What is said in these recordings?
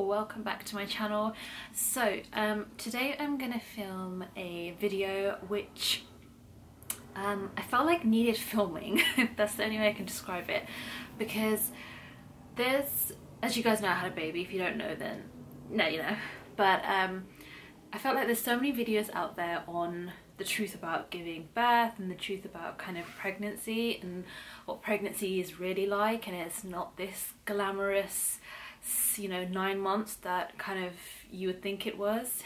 or welcome back to my channel. So today I'm gonna film a video which I felt like needed filming, if that's the only way I can describe it, because there's, as you guys know, I had a baby. If you don't know, then no, you know, but I felt like there's so many videos out there on the truth about giving birth and the truth about kind of pregnancy and what pregnancy is really like, and it's not this glamorous, you know, 9 months that kind of you would think it was.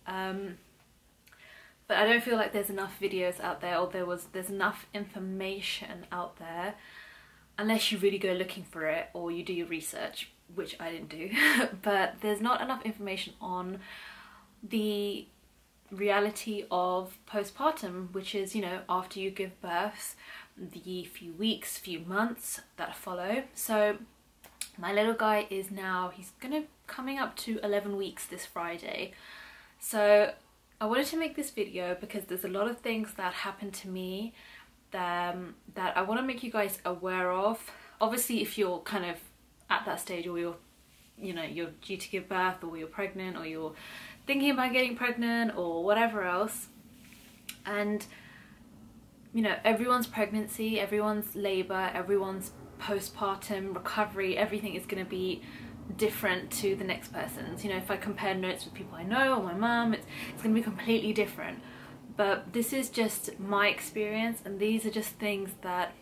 But I don't feel like there's enough videos out there, or there's enough information out there, unless you really go looking for it or you do your research, which I didn't do. But there's not enough information on the reality of postpartum, which is, you know, after you give birth, the few weeks, few months that follow. So my little guy is now, he's coming up to 11 weeks this Friday. So I wanted to make this video because there's a lot of things that happened to me that I want to make you guys aware of. Obviously, if you're kind of at that stage, or you're due to give birth, or you're pregnant, or you're thinking about getting pregnant, or whatever else, and you know, everyone's pregnancy, everyone's labor, everyone's postpartum recovery, everything is going to be different to the next person's. You know, if I compare notes with people I know or my mum, it's going to be completely different. But this is just my experience, and these are just things that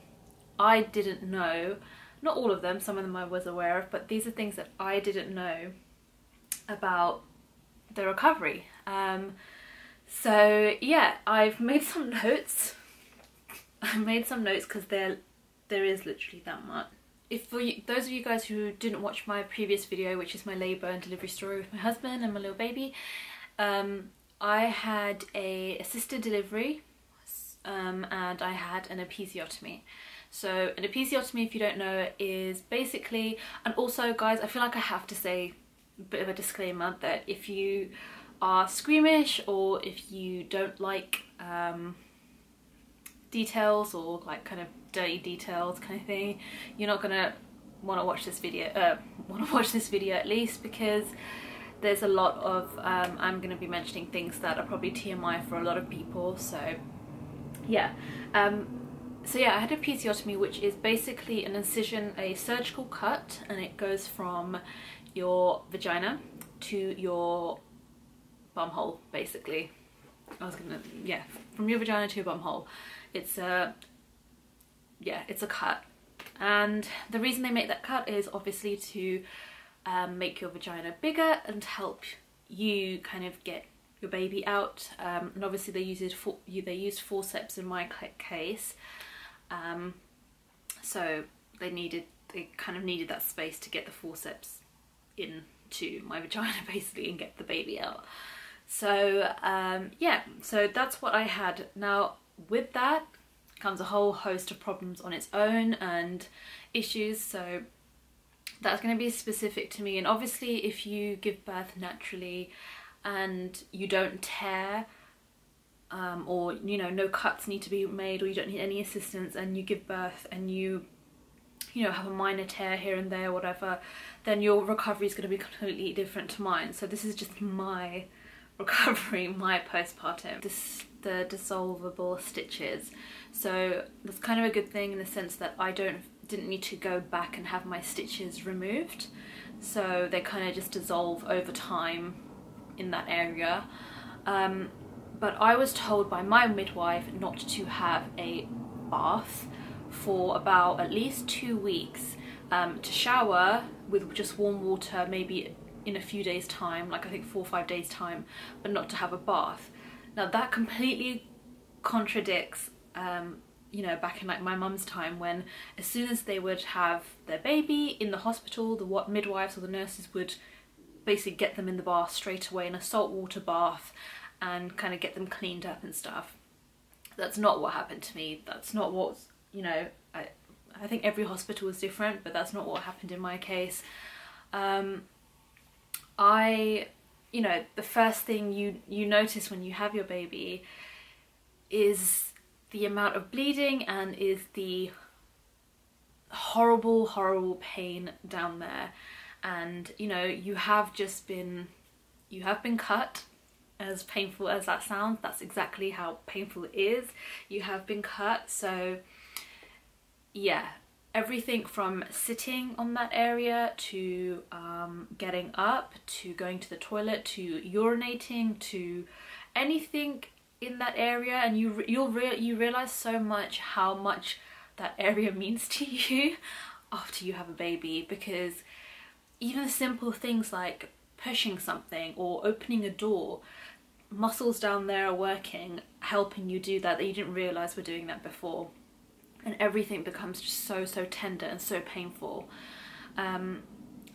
I didn't know. Not all of them, some of them I was aware of, but these are things that I didn't know about the recovery. So yeah, I've made some notes. I made some notes because there is literally that much. If for you, those of you guys who didn't watch my previous video, which is my labour and delivery story with my husband and my little baby, I had a assisted delivery and I had an episiotomy. So an episiotomy, if you don't know, is basically, and also guys, I feel like I have to say a bit of a disclaimer that if you are squeamish, or if you don't like details, or like kind of dirty details kind of thing, you're not gonna want to watch this video, at least, because there's a lot of I'm gonna be mentioning things that are probably TMI for a lot of people. So yeah, so yeah, I had a episiotomy, which is basically an incision, a surgical cut, and it goes from your vagina to your bum hole, basically. From your vagina to your bum hole. It's a cut, and the reason they make that cut is obviously to make your vagina bigger and help you kind of get your baby out. And obviously they used forceps in my case, so they kind of needed that space to get the forceps into my vagina basically and get the baby out. So yeah, so that's what I had. Now with that comes a whole host of problems on its own and issues, so that's going to be specific to me. And obviously if you give birth naturally and you don't tear, or you know, no cuts need to be made, or you don't need any assistance, and you give birth and you know, have a minor tear here and there, whatever, then your recovery is going to be completely different to mine. So this is just my recovery, my postpartum. The dissolvable stitches, so that's kind of a good thing in the sense that I didn't need to go back and have my stitches removed, so they kind of just dissolve over time in that area. But I was told by my midwife not to have a bath for about at least 2 weeks, to shower with just warm water maybe in a few days time, like I think 4 or 5 days time, but not to have a bath. Now that completely contradicts, you know, back in like my mum's time, when as soon as they would have their baby in the hospital, the midwives or the nurses would basically get them in the bath straight away, in a saltwater bath, and kind of get them cleaned up and stuff. That's not what happened to me. That's not what, you know, I think every hospital is different, but that's not what happened in my case. You know, the first thing you notice when you have your baby is the amount of bleeding, and is the horrible pain down there. and you know, you have been cut. As painful as that sounds, that's exactly how painful it is. You have been cut. So yeah, everything from sitting on that area to getting up, to going to the toilet, to urinating, to anything in that area, and you realize so much how much that area means to you after you have a baby, because even the simple things like pushing something or opening a door, muscles down there are working, helping you do that you didn't realize were doing that before, and everything becomes just so tender and so painful.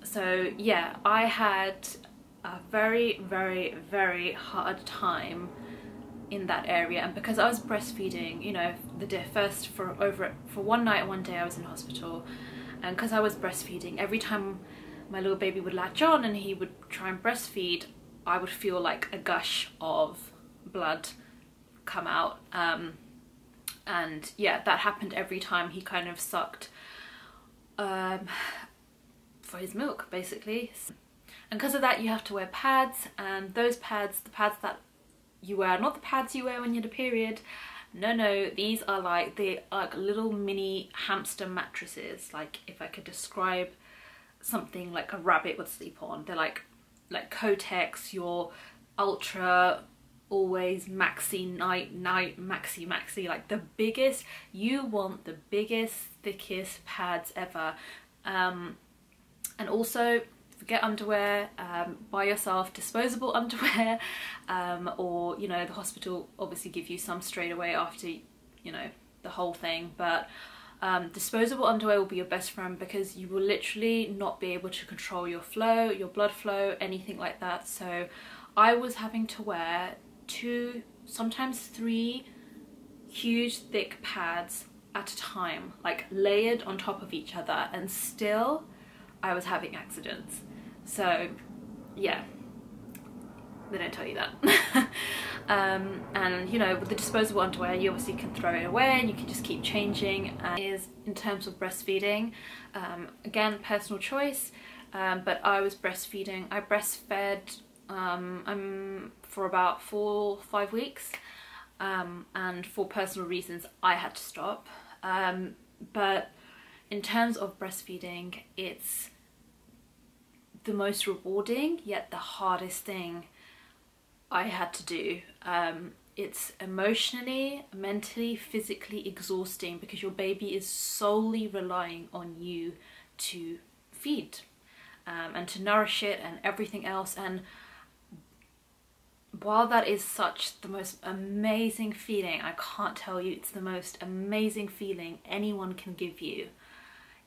So yeah, I had a very hard time in that area, and because I was breastfeeding, you know, for one night and one day I was in hospital, and because I was breastfeeding, every time my little baby would latch on and he would try and breastfeed, I would feel like a gush of blood come out, and yeah, that happened every time he kind of sucked for his milk, basically. And because of that, you have to wear pads, and those pads, the pads that you wear, not the pads you wear when you're the period. No, these are like, they are like little mini hamster mattresses. Like, if I could describe something like a rabbit would sleep on, they're like Kotex, your ultra always maxi night maxi, like the biggest. You want the biggest, thickest pads ever. And also, get underwear, buy yourself disposable underwear, or you know, the hospital obviously give you some straight away after, you know, the whole thing, but disposable underwear will be your best friend, because you will literally not be able to control your flow, your blood flow, anything like that. So I was having to wear 2, sometimes 3 huge thick pads at a time, like layered on top of each other, and still I was having accidents. So yeah, they don't tell you that. And you know, with the disposable underwear, you obviously can throw it away and you can just keep changing. Is in terms of breastfeeding, again, personal choice, but I was breastfeeding. I breastfed for about 4-5 weeks, and for personal reasons I had to stop. But in terms of breastfeeding, it's the most rewarding yet the hardest thing I had to do. It's emotionally, mentally, physically exhausting, because your baby is solely relying on you to feed and to nourish it and everything else. And while that is such the most amazing feeling, I can't tell you, it's the most amazing feeling anyone can give you,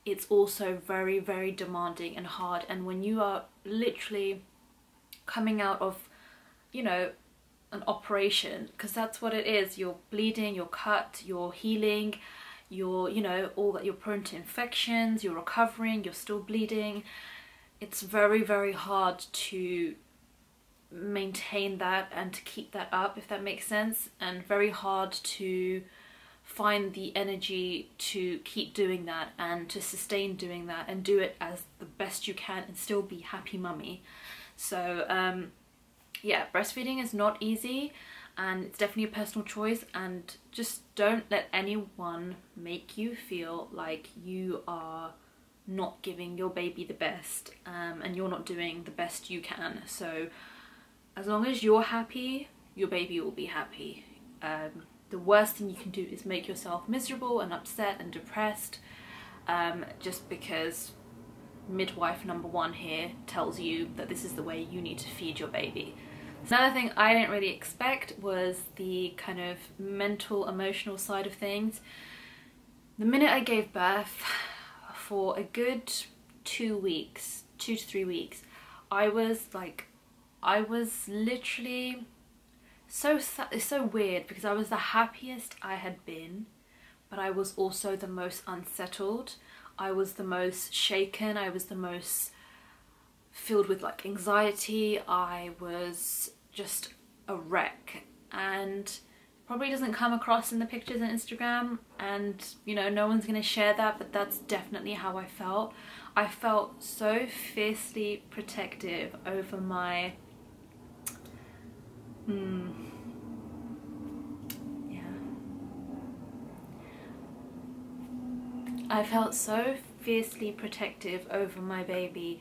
it's also very demanding and hard. And when you are literally coming out of, you know, an operation, because that's what it is, you're bleeding, you're cut, you're healing, you're, you know, all that, you're prone to infections, you're recovering, you're still bleeding. It's very hard to maintain that and to keep that up, if that makes sense, and very hard to find the energy to keep doing that and to sustain doing that and do it as the best you can and still be happy mummy. So yeah, breastfeeding is not easy, and it's definitely a personal choice, and just don't let anyone make you feel like you are not giving your baby the best, and you're not doing the best you can. So as long as you're happy, your baby will be happy. The worst thing you can do is make yourself miserable and upset and depressed, just because midwife number 1 here tells you that this is the way you need to feed your baby. Another thing I didn't really expect was the kind of mental, emotional side of things. The minute I gave birth, for a good 2 weeks, 2 to 3 weeks, I was literally so sad. It's so weird, because I was the happiest I had been, but I was also the most unsettled. I was the most shaken. I was the most filled with like anxiety. I was just a wreck. And probably doesn't come across in the pictures on Instagram, and you know, no one's gonna share that, but that's definitely how I felt. I felt so fiercely protective over my I felt so fiercely protective over my baby,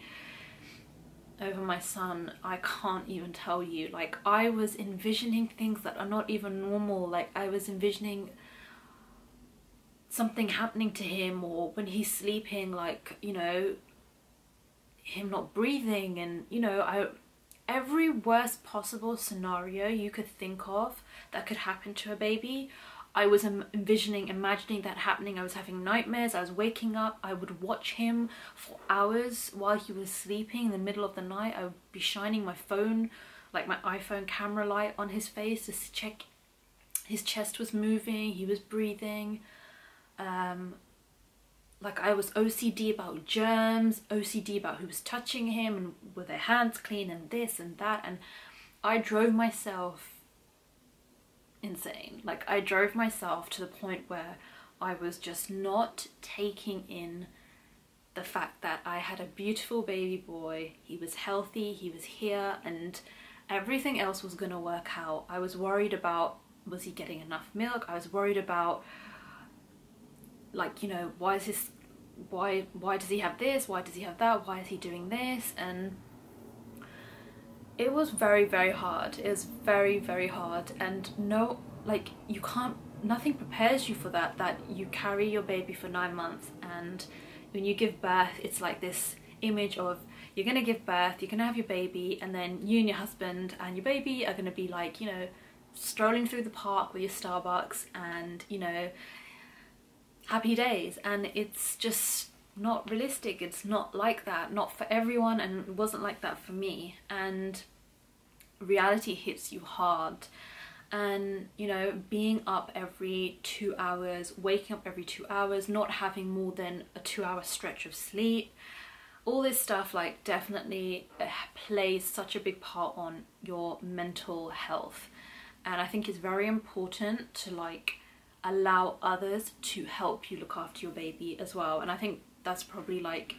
over my son. I can't even tell you. Like, I was envisioning things that are not even normal. Like, I was envisioning something happening to him, or when he's sleeping, like, you know, him not breathing, and you know, every worst possible scenario you could think of that could happen to a baby, I was imagining that happening. I was having nightmares. I was waking up. I would watch him for hours while he was sleeping in the middle of the night. I would be shining my phone, like my iPhone camera light, on his face to check his chest was moving, he was breathing. Like, I was OCD about germs, OCD about who was touching him and were their hands clean and this and that, and I drove myself insane. Like, I drove myself to the point where I was just not taking in the fact that I had a beautiful baby boy. He was healthy, he was here, and everything else was gonna work out. I was worried about, was he getting enough milk? I was worried about, like, you know, why does he have this? Why does he have that? Why is he doing this? And it was very, very hard. It was very, very hard. And no, like, you can't, nothing prepares you for that you carry your baby for 9 months, and when you give birth, it's like this image of, you're gonna give birth, you're gonna have your baby, and then you and your husband and your baby are gonna be, like, you know, strolling through the park with your Starbucks and, you know, happy days. And it's just not realistic. It's not like that, not for everyone, and it wasn't like that for me. And reality hits you hard. And, you know, being up every 2 hours, waking up every 2 hours, not having more than a 2-hour stretch of sleep, all this stuff, like, definitely plays such a big part on your mental health. And I think it's very important to, like, allow others to help you look after your baby as well. And I think that's probably, like,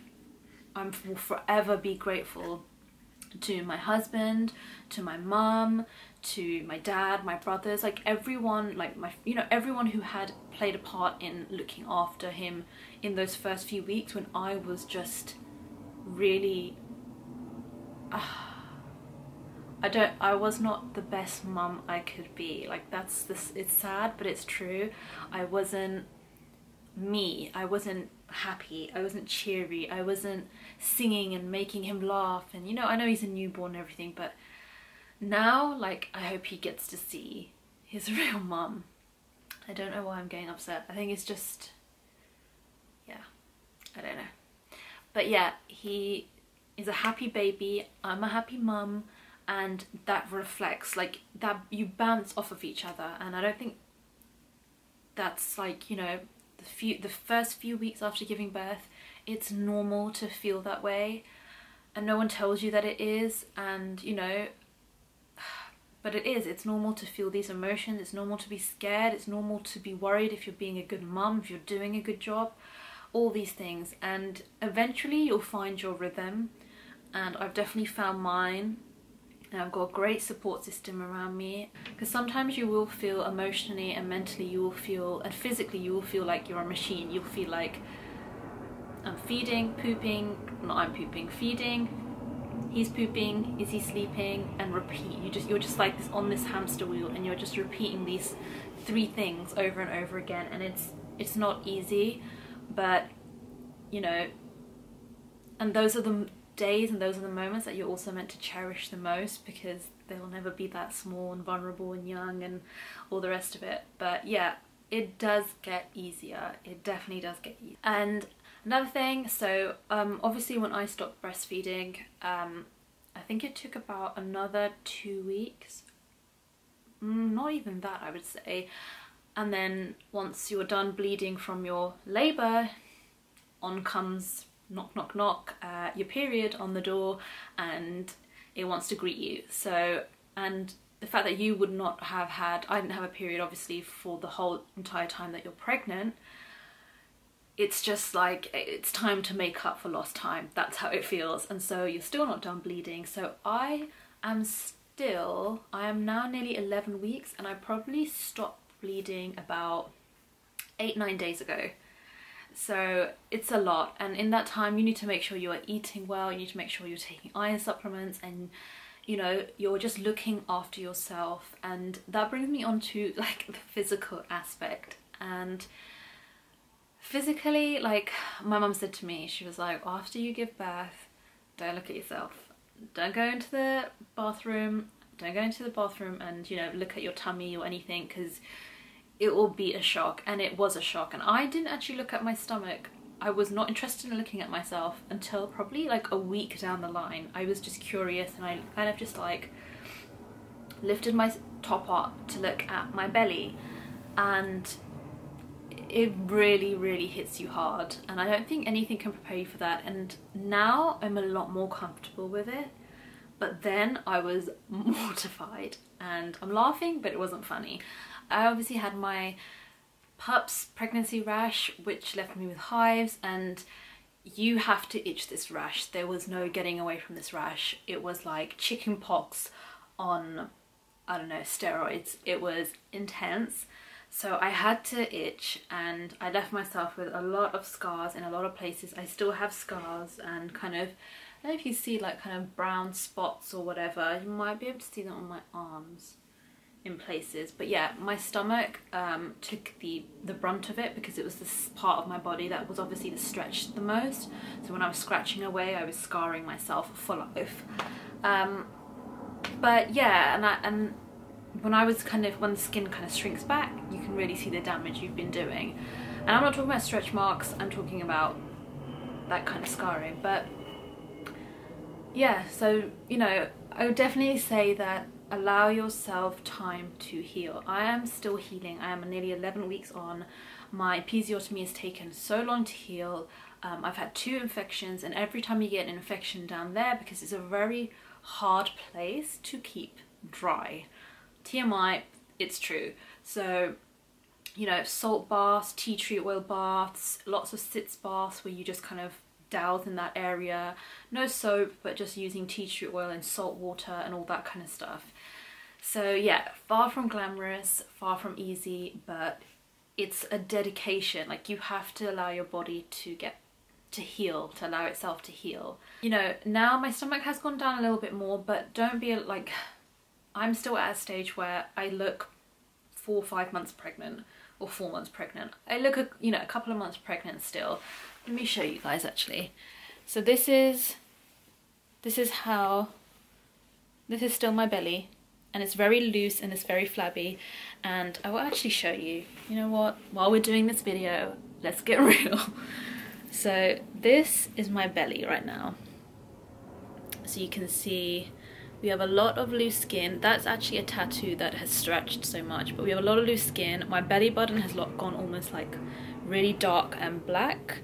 I will forever be grateful to my husband, to my mum, to my dad, my brothers, like everyone, like my, you know, everyone who had played a part in looking after him in those first few weeks when I was just really I was not the best mum I could be. Like, that's this, it's sad, but it's true. I wasn't me. I wasn't happy. I wasn't cheery. I wasn't singing and making him laugh. And, you know, I know he's a newborn and everything, but now, like, I hope he gets to see his real mum. I don't know why I'm getting upset. I think it's just, yeah, I don't know. But yeah, he is a happy baby. I'm a happy mum. And that reflects, like, that you bounce off of each other. And I don't think that's, like, you know, the first few weeks after giving birth, it's normal to feel that way, and no one tells you that it is. And, you know, but it is, it's normal to feel these emotions. It's normal to be scared. It's normal to be worried if you're being a good mum, if you're doing a good job, all these things. And eventually you'll find your rhythm, and I've definitely found mine. And I've got a great support system around me, because sometimes you will feel emotionally and mentally, you will feel, and physically you will feel like you're a machine. You'll feel like, I'm feeding, pooping, not I'm pooping, feeding, he's pooping, is he sleeping, and repeat. You're just like this on this hamster wheel, and you're just repeating these 3 things over and over again. And it's not easy, but, you know, and those are the days and those are the moments that you're also meant to cherish the most, because they'll never be that small and vulnerable and young and all the rest of it. But yeah, it does get easier. It definitely does get easier. And another thing, so obviously when I stopped breastfeeding, I think it took about another 2 weeks, not even that, I would say. And then once you're done bleeding from your labour, on comes, knock knock knock, your period on the door, and it wants to greet you. So, and the fact that you would not have had, I didn't have a period obviously for the whole entire time that you're pregnant, it's just like, it's time to make up for lost time. That's how it feels. And so you're still not done bleeding. So I am now nearly 11 weeks, and I probably stopped bleeding about 8-9 days ago. So it's a lot, and in that time you need to make sure you are eating well, you need to make sure you're taking iron supplements, and you know, you're just looking after yourself. And that brings me on to like the physical aspect. And physically, like my mum said to me, she was like, after you give birth, don't look at yourself, don't go into the bathroom, and you know, look at your tummy or anything, because it will be a shock. And it was a shock. And I didn't actually look at my stomach. I was not interested in looking at myself until probably like a week down the line. I was just curious, and I kind of just like lifted my top up to look at my belly, and it really hits you hard. And I don't think anything can prepare you for that. And now I'm a lot more comfortable with it, but then I was mortified. And I'm laughing, but it wasn't funny. I obviously had my pup's pregnancy rash, which left me with hives, and you have to itch this rash. There was no getting away from this rash. It was like chicken pox on, I don't know, steroids. It was intense. So I had to itch, and I left myself with a lot of scars in a lot of places. I still have scars, and kind of, I don't know if you see like kind of brown spots or whatever. You might be able to see them on my arms in places. But yeah, my stomach took the brunt of it, because it was this part of my body that was obviously the stretched the most. So when I was scratching away, I was scarring myself for life. But yeah, and when the skin kind of shrinks back, you can really see the damage you've been doing. And I'm not talking about stretch marks, I'm talking about that kind of scarring. But yeah, so you know, I would definitely say that allow yourself time to heal. I am still healing. I am nearly 11 weeks on. My episiotomy has taken so long to heal. I've had 2 infections, and every time you get an infection down there, because it's a very hard place to keep dry. TMI, it's true. So, you know, salt baths, tea tree oil baths, lots of sitz baths where you just kind of douse in that area. No soap, but just using tea tree oil and salt water and all that kind of stuff. So yeah, far from glamorous, far from easy, but it's a dedication. Like, you have to allow your body to heal, to allow itself to heal. You know, now my stomach has gone down a little bit more, but don't be like, I'm still at a stage where I look 4 or 5 months pregnant, or 4 months pregnant. I look, you know, a couple of months pregnant still. Let me show you guys actually. So this is still my belly, and it's very loose and it's very flabby. And I will actually show you, you know what, while we're doing this video, let's get real. So this is my belly right now. So you can see we have a lot of loose skin. That's actually a tattoo that has stretched so much, but we have a lot of loose skin. My belly button has gone almost like really dark and black.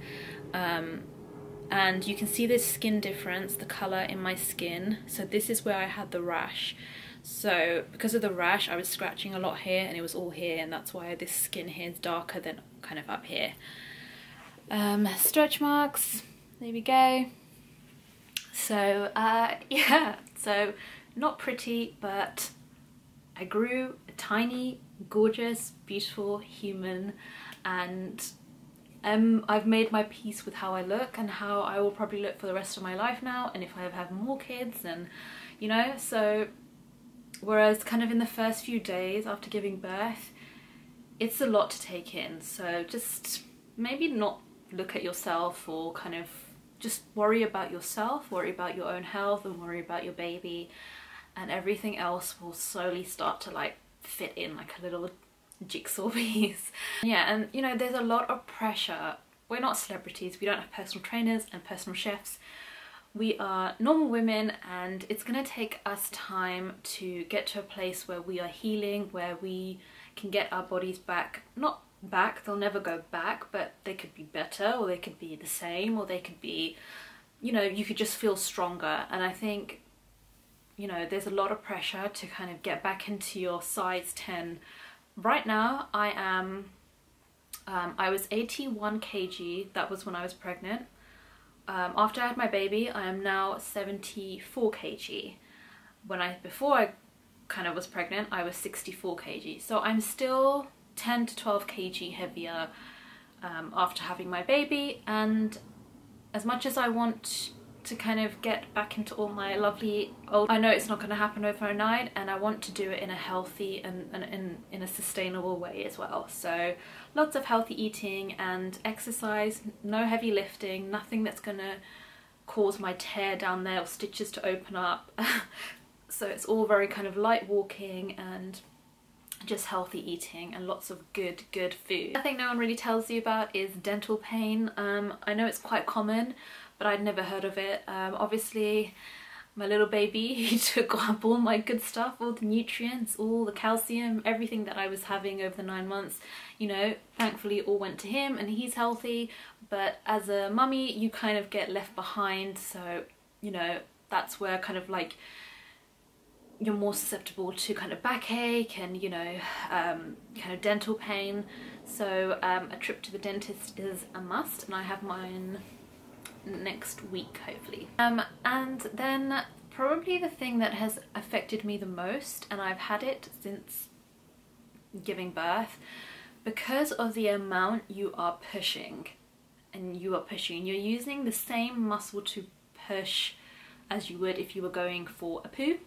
And you can see this skin difference, the color in my skin. So this is where I had the rash. So because of the rash, I was scratching a lot here, and it was all here, and that's why this skin here is darker than kind of up here. Stretch marks, there we go. So yeah, so not pretty, but I grew a tiny, gorgeous, beautiful human, and I've made my peace with how I look and how I will probably look for the rest of my life now, and if I have more kids, and you know. So whereas kind of in the first few days after giving birth, it's a lot to take in. So just maybe not look at yourself, or kind of just worry about yourself, worry about your own health, and worry about your baby, and everything else will slowly start to like fit in like a little jigsaw piece. Yeah, and you know, there's a lot of pressure. We're not celebrities, we don't have personal trainers and personal chefs. We are normal women, and it's gonna take us time to get to a place where we are healing, where we can get our bodies back. Not back, they'll never go back, but they could be better, or they could be the same, or they could be, you know, you could just feel stronger. And I think you know, there's a lot of pressure to kind of get back into your size 10. Right now I am, I was 81 kg, that was when I was pregnant. After I had my baby, I am now 74 kg. Before I kind of was pregnant, I was 64 kg. So I'm still 10 to 12 kg heavier after having my baby. And as much as I want to kind of get back into all my lovely old, I know it's not going to happen overnight, and I want to do it in a healthy and in a sustainable way as well. So lots of healthy eating and exercise, no heavy lifting, nothing that's going to cause my tear down there or stitches to open up. So it's all very kind of light walking and just healthy eating and lots of good food. I think no one really tells you about is dental pain. I know it's quite common, but I'd never heard of it. Obviously my little baby, he took up all my good stuff, all the nutrients, all the calcium, everything that I was having over the 9 months, you know, thankfully it all went to him and he's healthy. But as a mummy, you kind of get left behind, so you know, that's where kind of like you're more susceptible to kind of backache and, you know, kind of dental pain. So a trip to the dentist is a must, and I have mine next week hopefully. And then probably the thing that has affected me the most, and I've had it since giving birth, because of the amount you are pushing, and you're using the same muscle to push as you would if you were going for a poo.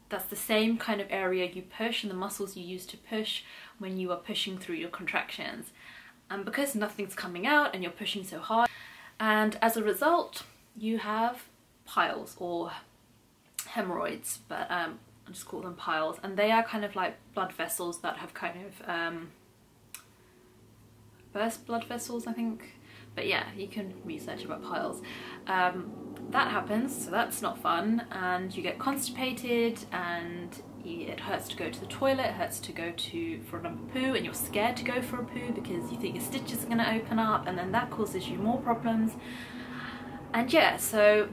That's the same kind of area you push and the muscles you use to push when you are pushing through your contractions. And because nothing's coming out and you're pushing so hard, and as a result you have piles or hemorrhoids, but I just call them piles, and they are kind of like blood vessels that have kind of burst blood vessels, I think. But yeah, you can research about piles. That happens, so that's not fun, and you get constipated, and it hurts to go to the toilet, it hurts to go for a poo, and you're scared to go for a poo because you think your stitches are going to open up, and then that causes you more problems. And yeah, so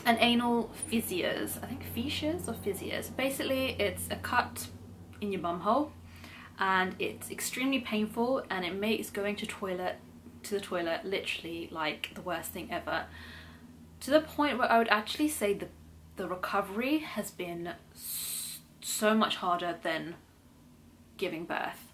an anal fissures, I think fissures or fissures, basically it's a cut in your bum hole, and it's extremely painful, and it makes going to the toilet literally like the worst thing ever, to the point where I would actually say the recovery has been so much harder than giving birth,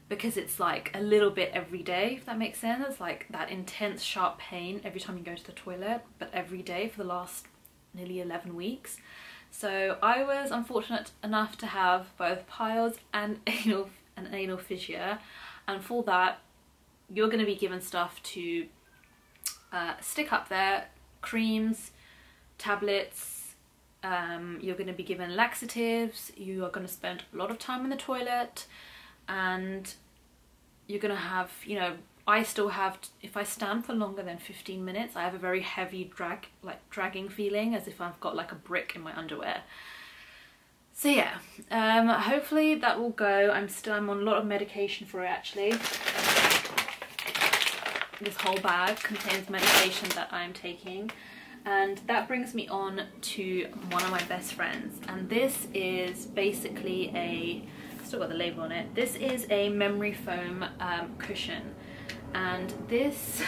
because it's like a little bit every day, if that makes sense. It's like that intense sharp pain every time you go to the toilet, but every day for the last nearly 11 weeks. So I was unfortunate enough to have both piles and anal fissure, and for that you're going to be given stuff to stick up there, creams, tablets, you're going to be given laxatives, you are going to spend a lot of time in the toilet, and you're going to have, you know, I still have, if I stand for longer than 15 minutes, I have a very heavy dragging feeling, as if I've got like a brick in my underwear. So yeah, hopefully that will go. I'm on a lot of medication for it actually. This whole bag contains medication that I'm taking, and that brings me on to one of my best friends, and this is basically still got the label on it, this is a memory foam cushion, and this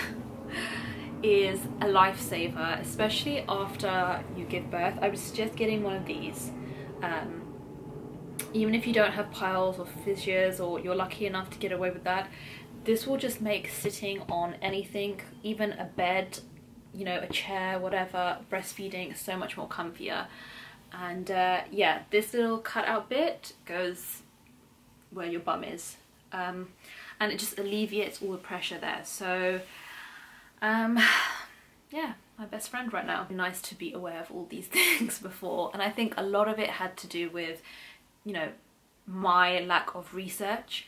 is a lifesaver, especially after you give birth. I would suggest getting one of these, even if you don't have piles or fissures, or you're lucky enough to get away with that. This will just make sitting on anything, even a bed, you know, a chair, whatever, breastfeeding so much more comfier. And yeah, this little cutout bit goes where your bum is, and it just alleviates all the pressure there. So yeah, my best friend right now. Nice to be aware of all these things before, and I think a lot of it had to do with, you know, my lack of research.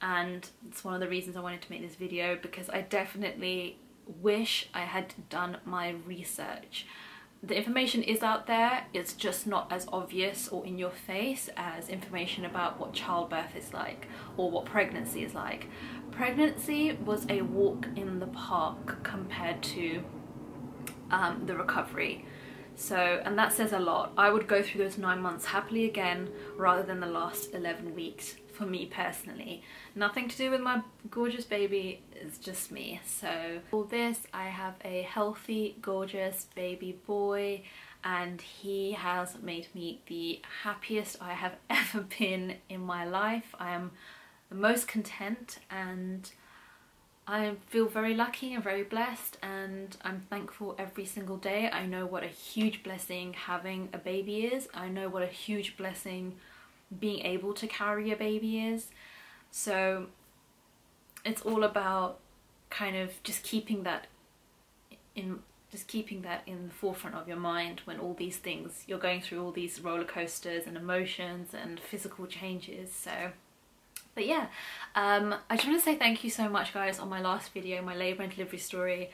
And it's one of the reasons I wanted to make this video, because I definitely wish I had done my research. The information is out there, it's just not as obvious or in your face as information about what childbirth is like or what pregnancy is like. Pregnancy was a walk in the park compared to the recovery. So, and that says a lot. I would go through those 9 months happily again rather than the last 11 weeks for me personally. Nothing to do with my gorgeous baby, it's just me. So for this, I have a healthy, gorgeous baby boy, and he has made me the happiest I have ever been in my life. I am the most content, and I feel very lucky and very blessed, and I'm thankful every single day. I know what a huge blessing having a baby is. I know what a huge blessing being able to carry a baby is. So it's all about kind of just keeping that in the forefront of your mind when all these things, you're going through all these roller coasters and emotions and physical changes. So but yeah, I just want to say thank you so much, guys, on my last video, my labour and delivery story.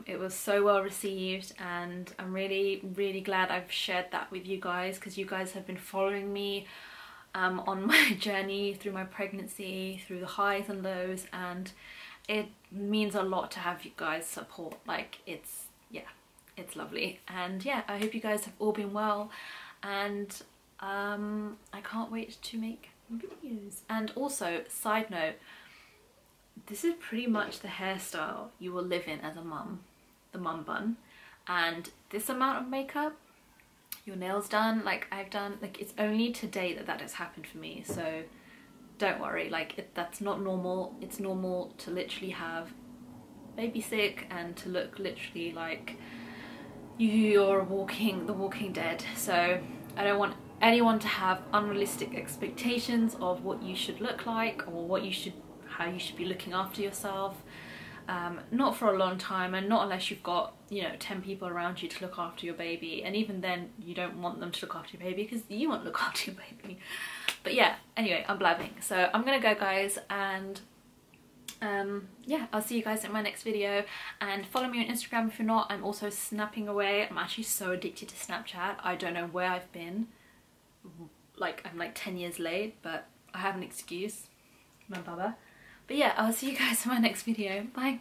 It was so well received, and I'm really glad I've shared that with you guys, because you guys have been following me on my journey through my pregnancy, through the highs and lows, and it means a lot to have you guys support. Like, it's lovely. And yeah, I hope you guys have all been well, and I can't wait to make videos. And also, side note, this is pretty much the hairstyle you will live in as a mum, the mum bun, and this amount of makeup, your nails done like I've done, like it's only today that has happened for me, so don't worry, like that's not normal. It's normal to literally have baby sick and to look literally like you're the walking dead. So I don't want anyone to have unrealistic expectations of what you should look like, or how you should be looking after yourself. Not for a long time, and not unless you've got, you know, 10 people around you to look after your baby, and even then you don't want them to look after your baby because you won't look after your baby. But yeah, anyway, I'm blabbing, so I'm gonna go, guys, and yeah, I'll see you guys in my next video. And follow me on Instagram if you're not. I'm also snapping away. I'm actually so addicted to Snapchat. I don't know where I've been. Like, I'm like 10 years late, but I have an excuse, my baba. But yeah, I'll see you guys in my next video. Bye.